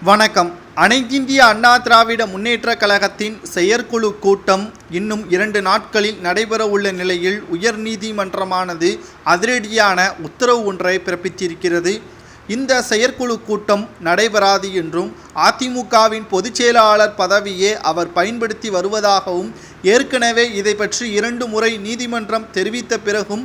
வணக்கம். அனைத்திந்திய அண்ணா திராவிட முன்னேற்றக் கழகத்தின் செயற்குழு கூட்டம் இன்னும் 2 நாட்களில் நடைபெறவுள்ள நிலையில் உயர்நீதிமன்றமானது அதிரடியான உத்தரவு ஒன்றை பிறப்பித்திருக்கிறது. இந்த செயற்குழு கூட்டம் நடைபெறாது என்றும் அதிமுகவின் பொதுச் செயலாளர் பதவியே அவர் பயன்படுத்தி வருவதாகவும் ஏற்கனவே இதை பற்றி 2 முறை நீதிமன்றம் தெரிவித்த பிறகும்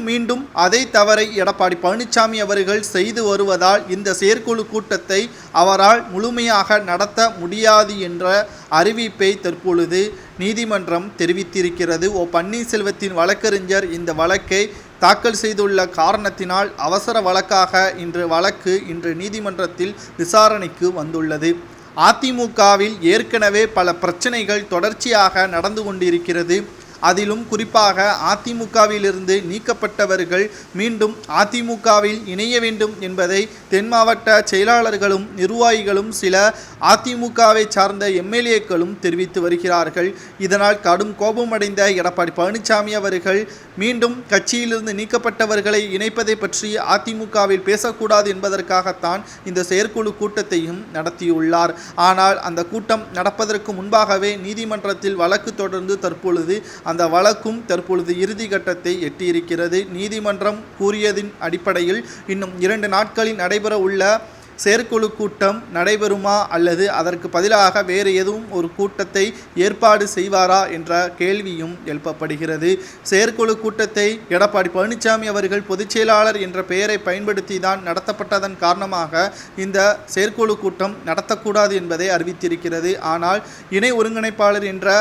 மீண்டும் அதை தவறை எடப்பாடி பழனிசாமி அவர்கள் செய்து வருவதால் இந்த செயற்குழு கூட்டத்தை அவரால் முழுமையாக நடத்த முடியாது என்ற அறிவிப்பை தற்பொழுது நீதிமன்றம் தெரிவித்திருக்கிறது. பன்னீர்செல்வத்தின் வழக்கறிஞர் இந்த வழக்கை தாக்கல் செய்துள்ள காரணத்தினால் அவசர வழக்காக இன்று நீதிமன்றத்தில் விசாரணைக்கு வந்துள்ளது. அதிமுகவில் ஏற்கனவே பல பிரச்சனைகள் தொடர்ச்சியாக நடந்து கொண்டிருக்கிறது. அதிலும் குறிப்பாக அதிமுகவிலிருந்து நீக்கப்பட்டவர்கள் மீண்டும் அதிமுகவில் இணைய வேண்டும் என்பதை தென் மாவட்ட செயலாளர்களும் நிர்வாகிகளும் சில அதிமுகவை சார்ந்த எம்எல்ஏக்களும் தெரிவித்து வருகிறார்கள். இதனால் கடும் கோபமடைந்த எடப்பாடி பழனிசாமி அவர்கள் மீண்டும் கட்சியிலிருந்து நீக்கப்பட்டவர்களை இணைப்பதை பற்றி அதிமுகவில் பேசக்கூடாது என்பதற்காகத்தான் இந்த செயற்குழு கூட்டத்தையும் நடத்தியுள்ளார். ஆனால் அந்த கூட்டம் நடப்பதற்கு முன்பாகவே நீதிமன்றத்தில் வழக்கு தொடர்ந்து தற்பொழுது அந்த வழக்கும் தற்பொழுது இறுதி கட்டத்தை எட்டியிருக்கிறது. நீதிமன்றம் கூறியதின் அடிப்படையில் இன்னும் 2 நாட்களில் நடைபெற உள்ள செயற்குழு கூட்டம் நடைபெறுமா அல்லது அதற்கு பதிலாக வேறு எதுவும் ஒரு கூட்டத்தை ஏற்பாடு செய்வாரா என்ற கேள்வியும் எழுப்பப்படுகிறது. செயற்குழு கூட்டத்தை எடப்பாடி பழனிசாமி அவர்கள் பொதுச் செயலாளர் என்ற பெயரை பயன்படுத்தி தான் நடத்தப்பட்டதன் காரணமாக இந்த செயற்குழு கூட்டம் நடத்தக்கூடாது என்பதை அறிவித்திருக்கிறது. ஆனால் இணை ஒருங்கிணைப்பாளர் என்ற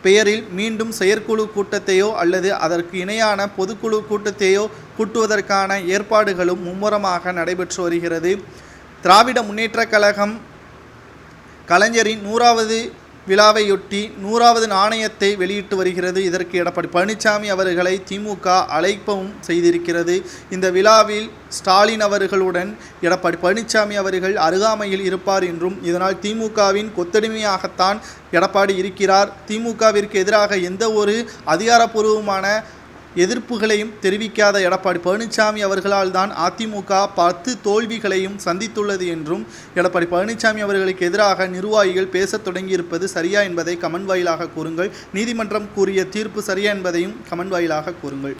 பெயரில் மீண்டும் செயற்குழு கூட்டத்தையோ அல்லது அதற்கு இணையான பொதுக்குழு கூட்டத்தையோ கூட்டுவதற்கான ஏற்பாடுகளும் மும்முரமாக நடைபெற்று வருகிறது. திராவிட முன்னேற்றக் கழகம் கலைஞரின் 100வது விழாவையொட்டி 100வது நாணயத்தை வெளியிட்டு வருகிறது. இதற்கு எடப்பாடி பழனிசாமி அவர்களை திமுக அழைப்பவும் செய்திருக்கிறது. இந்த விழாவில் ஸ்டாலின் அவர்களுடன் எடப்பாடி பழனிசாமி அவர்கள் அருகாமையில் இருப்பார் என்றும் இதனால் திமுகவின் கொத்தடிமையாகத்தான் எடப்பாடி இருக்கிறார், திமுகவிற்கு எதிராக எந்த ஒரு அதிகாரப்பூர்வமான எதிர்ப்புகளையும் தெரிவிக்காத எடப்பாடி பழனிசாமி அவர்களால் தான் அதிமுக 10 தோல்விகளையும் சந்தித்துள்ளது என்றும் எடப்பாடி பழனிசாமி அவர்களுக்கு எதிராக நிர்வாகிகள் பேசத் தொடங்கியிருப்பது சரியா என்பதை கமெண்ட் வாயிலாக கூறுங்கள். நீதிமன்றம் கூறிய தீர்ப்பு சரியா என்பதையும் கமெண்ட் வாயிலாக கூறுங்கள்.